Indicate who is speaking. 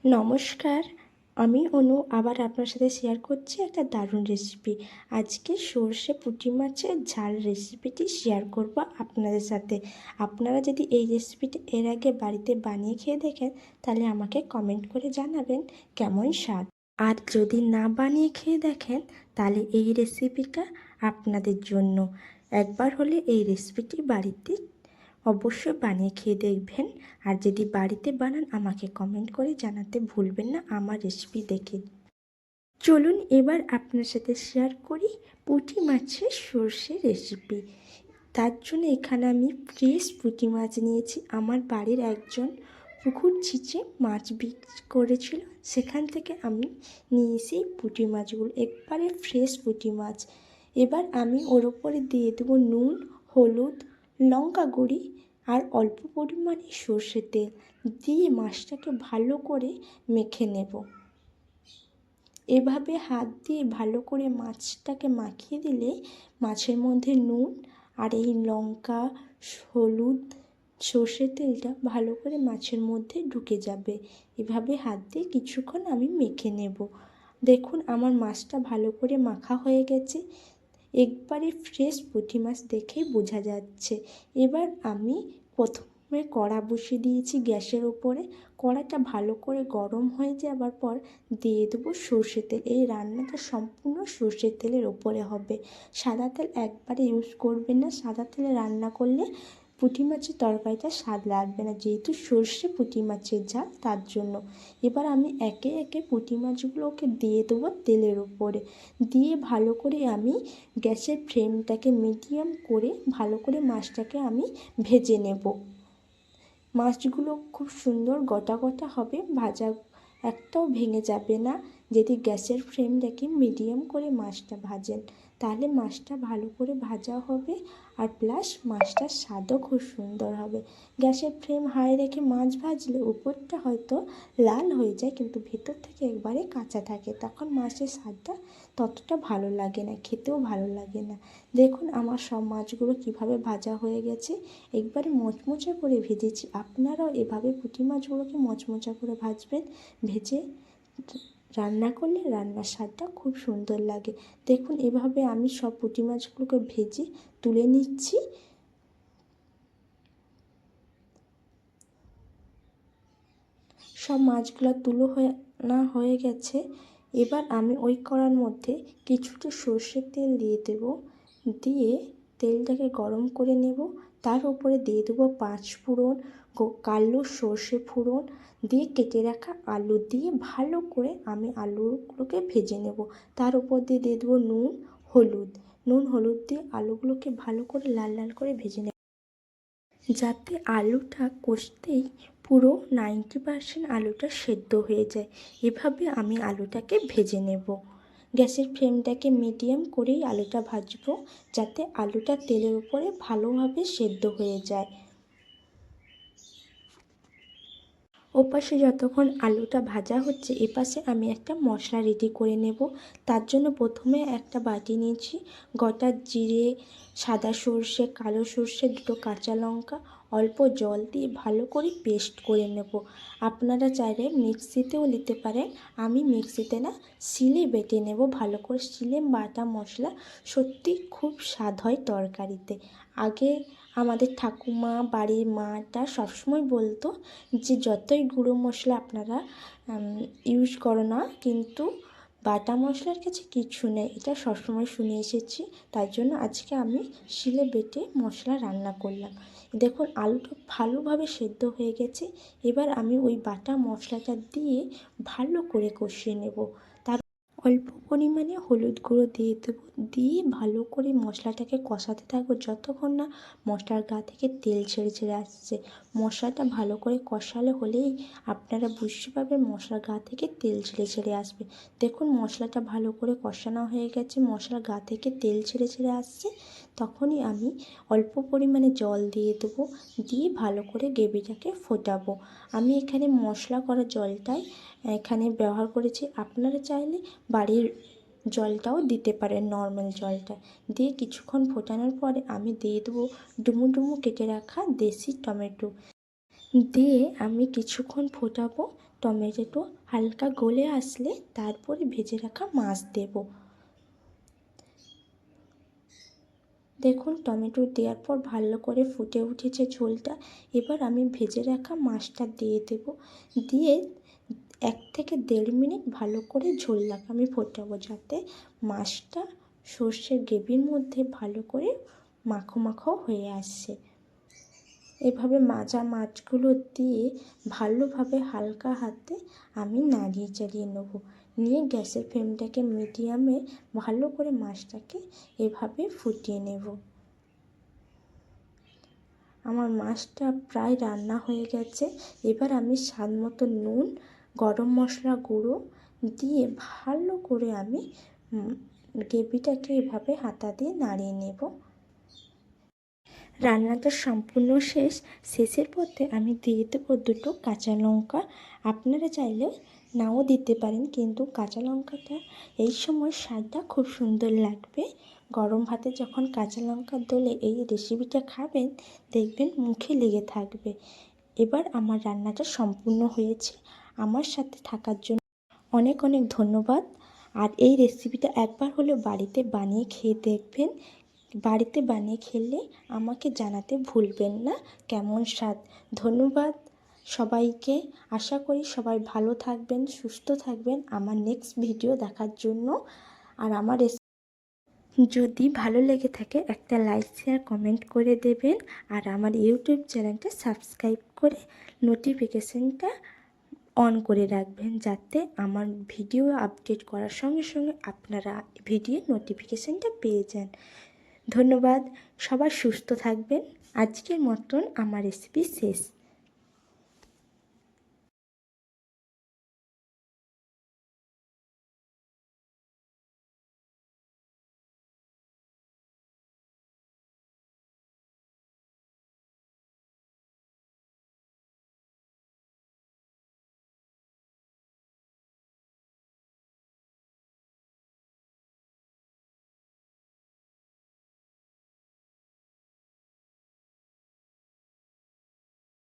Speaker 1: নমস্কার, আমি অনু আবার আপনার সাথে শেয়ার করছি একটা দারুণ রেসিপি। আজকে সর্ষে পুঁটি মাছের ঝাল রেসিপিটি শেয়ার করব আপনাদের সাথে। আপনারা যদি এই রেসিপিটি এর আগে বাড়িতে বানিয়ে খেয়ে দেখেন তাহলে আমাকে কমেন্ট করে জানাবেন কেমন স্বাদ। আর যদি না বানিয়ে খেয়ে দেখেন তাহলে এই রেসিপিটা আপনাদের জন্য। একবার হলে এই রেসিপিটি বাড়িতে অবশ্যই বানিয়ে খেয়ে দেখবেন। আর যদি বাড়িতে বানান আমাকে কমেন্ট করে জানাতে ভুলবেন না আমার রেসিপি দেখে। চলুন এবার আপনার সাথে শেয়ার করি পুঁটি মাছের সর্ষে রেসিপি। তার জন্য এখানে আমি ফ্রেশ পুঁটি মাছ নিয়েছি। আমার বাড়ির একজন পুকুর ছিঁচে মাছ বিক্রি করেছিল, সেখান থেকে আমি নিয়েছি পুঁটি মাছগুলো, একবারে ফ্রেশ পুঁটি মাছ। এবার আমি ওর ওপরে দিয়ে দেবো নুন, হলুদ, লঙ্কা গুঁড়ি আর অল্প পরিমাণে সর্ষের তেল দিয়ে মাছটাকে ভালো করে মেখে নেব। এভাবে হাত দিয়ে ভালো করে মাছটাকে মাখিয়ে দিলে মাছের মধ্যে নুন আর এই লঙ্কা, হলুদ, সর্ষের তেলটা ভালো করে মাছের মধ্যে ঢুকে যাবে। এভাবে হাত দিয়ে কিছুক্ষণ আমি মেখে নেব। দেখুন আমার মাছটা ভালো করে মাখা হয়ে গেছে, একবারে ফ্রেশ পুঁটি মাছ দেখেই বোঝা যাচ্ছে। এবার আমি প্রথমে কড়া বসিয়ে দিয়েছি গ্যাসের উপরে। কড়াটা ভালো করে গরম হয়ে যাবার পর দিয়ে দেবো সর্ষের তেল। এই রান্নাটা সম্পূর্ণ সর্ষের তেলের ওপরে হবে, সাদা তেল একবারে ইউজ করবেন না। সাদা তেলে রান্না করলে পুঁটি মাছের তরকারিটা স্বাদ লাগবে না, যেহেতু সর্ষে পুঁটি মাছের ঝাল তার জন্য। এবার আমি একে একে পুঁটি মাছগুলোকে দিয়ে দেবো তেলের উপরে। দিয়ে ভালো করে আমি গ্যাসের ফ্লেমটাকে মিডিয়াম করে ভালো করে মাছটাকে আমি ভেজে নেব। মাছগুলো খুব সুন্দর গোটা গোটা হবে, ভাজা একটাও ভেঙে যাবে না। যদি গ্যাসের ফ্লেমটাকে মিডিয়াম করে মাছটা ভাজেন তাহলে মাছটা ভালো করে ভাজা হবে, আর প্লাস মাছটার স্বাদও খুব সুন্দর হবে। গ্যাসের ফ্লেম হাই রেখে মাছ ভাজলে উপরটা হয়তো লাল হয়ে যায় কিন্তু ভেতর থেকে একবারে কাঁচা থাকে, তখন মাছের স্বাদটা ততটা ভালো লাগে না, খেতেও ভালো লাগে না। দেখুন আমার সব মাছগুলো কিভাবে ভাজা হয়ে গেছে, একবারে মচমচে করে ভেজেছি। আপনারাও এভাবে পুঁটি মাছগুলোকে মচমচা করে ভাজবেন। ভেজে রান্না করলে রান্নার স্বাদটা খুব সুন্দর লাগে। দেখুন এভাবে আমি সব পুঁটি মাছগুলোকে ভেজে তুলে নিচ্ছি। সব মাছগুলো হয়ে গেছে। এবার আমি ওই কড়ার মধ্যে কিছুটা সর্ষের তেল দিয়ে দেব, দিয়ে তেলটাকে গরম করে নেব। তার উপরে দিয়ে দেবো 5 ফোড়ন, কালো সর্ষে ফোড়ন দিয়ে কেটে রাখা আলু দিয়ে ভালো করে আমি আলুগুলোকে ভেজে নেব। তার উপর দিয়ে দিয়ে দেবো নুন হলুদ দিয়ে আলুগুলোকে ভালো করে লাল লাল করে ভেজে নেব, যাতে আলুটা কষতেই পুরো 90% আলুটা সেদ্ধ হয়ে যায়। এভাবে আমি আলুটাকে ভেজে নেব। গ্যাসের ফ্লেমটাকে মিডিয়াম করেই আলুটা ভাজবো, যাতে আলুটা তেলের উপরে ভালোভাবে সেদ্ধ হয়ে যায়। ওপাশে যতক্ষণ আলুটা ভাজা হচ্ছে এপাশে আমি একটা মশলা রেডি করে নেব। তার জন্য প্রথমে একটা বাটি নিয়েছি, গোটা জিরে, সাদা সর্ষে, কালো সর্ষে, 2টো কাঁচা লঙ্কা, অল্প জল দিয়ে ভালো করে পেস্ট করে নেব। আপনারা চাইলে মিক্সিতেও নিতে পারেন, আমি মিক্সিতে না শিলে বেটে নেব। ভালো করে শিলে বাটা মশলা সত্যি খুব স্বাদ হয় তরকারিতে। আগে আমাদের ঠাকুমা, বাড়ির মাটা সবসময় বলতো যে যতই গুঁড়ো মশলা আপনারা ইউজ করো না, কিন্তু বাটা মশলার কাছে কিছু নেই, এটা সবসময় শুনে এসেছি। তাই জন্য আজকে আমি শিলে বেটে মশলা রান্না করলাম। দেখুন আলুটা ভালোভাবে সেদ্ধ হয়ে গেছে। এবার আমি ওই বাটা মশলাটা দিয়ে ভালো করে কষিয়ে নেব। অল্প পরিমাণে হলুদ গুঁড়ো দিয়ে দেবো, দিয়ে ভালো করে মশলাটাকে কষাতে থাকবো যতক্ষণ না মশলার গা থেকে তেল ছেড়ে ছেড়ে আসছে। মশলাটা ভালো করে কষালে হলেই আপনারা বুঝতে পারবেন মশলার গা থেকে তেল ছেড়ে ছেড়ে আসবে। দেখুন মশলাটা ভালো করে কষানো হয়ে গেছে, মশলার গা থেকে তেল ছেড়ে ছেড়ে আসছে, তখনই আমি অল্প পরিমাণে জল দিয়ে দেবো, দিয়ে ভালো করে গ্রেভিটাকে ফোটাবো। আমি এখানে মশলা করা জলটাই এখানে ব্যবহার করেছি, আপনারা চাইলে বাড়ির জলটাও দিতে পারেন, নর্মাল জলটা দিয়ে কিছুক্ষণ ফোটানোর পরে আমি দিয়ে দেবো ডুমো ডুমো কেটে রাখা দেশি টমেটো দিয়ে আমি কিছুক্ষণ ফোটাবো। টমেটো হালকা গলে আসলে তারপরে ভেজে রাখা মাছ দেব। দেখুন টমেটো দেওয়ার পর ভালো করে ফুটে উঠেছে ঝোলটা। এবার আমি ভেজে রাখা মাছটা দিয়ে দেব, দিয়ে 1 থেকে 1.5 মিনিট ভালো করে ঝোল আমি ফোটাবো, যাতে মাছটা সর্ষের গ্রেভির মধ্যে ভালো করে মাখো মাখো হয়ে আসে। এভাবে মাছগুলো দিয়ে ভালোভাবে হালকা হাতে আমি নাড়িয়ে চাড়িয়ে নেব, নিয়ে গ্যাসের ফ্লেমটাকে মিডিয়ামে ভালো করে মাছটাকে এভাবে ফুটিয়ে নেব। আমার মাছটা প্রায় রান্না হয়ে গেছে। এবার আমি স্বাদ মতো নুন, গরম মশলা গুঁড়ো দিয়ে ভালো করে আমি গ্রেভিটাকে এভাবে হাতা দিয়ে নাড়িয়ে নেব। রান্নাটা সম্পূর্ণ শেষের পথে আমি দিয়ে দেবো 2টো কাঁচা লঙ্কা। আপনারা চাইলে নাও দিতে পারেন, কিন্তু কাঁচা লঙ্কাটা এই সময় স্বাদটা খুব সুন্দর লাগবে। গরম ভাতে যখন কাঁচা লঙ্কা দলে এই রেসিপিটা খাবেন, দেখবেন মুখে লেগে থাকবে। এবার আমার রান্নাটা সম্পূর্ণ হয়েছে। আমার সাথে থাকার জন্য অনেক অনেক ধন্যবাদ। আর এই রেসিপিটা একবার হলেও বাড়িতে বানিয়ে খেয়ে দেখবেন। বাড়িতে বানিয়ে খেলে আমাকে জানাতে ভুলবেন না কেমন স্বাদ। ধন্যবাদ সবাইকে। আশা করি সবাই ভালো থাকবেন, সুস্থ থাকবেন আমার নেক্সট ভিডিও দেখার জন্য। আর আমার যদি ভালো লেগে থাকে একটা লাইক, শেয়ার, কমেন্ট করে দেবেন। আর আমার ইউটিউব চ্যানেলটা সাবস্ক্রাইব করে নোটিফিকেশানটা অন করে রাখবেন, যাতে আমার ভিডিও আপডেট করার সঙ্গে সঙ্গে আপনারা ভিডিও নোটিফিকেশানটা পেয়ে যান। ধন্যবাদ, সবাই সুস্থ থাকবেন। আজকের মতন আমার রেসিপি শেষ।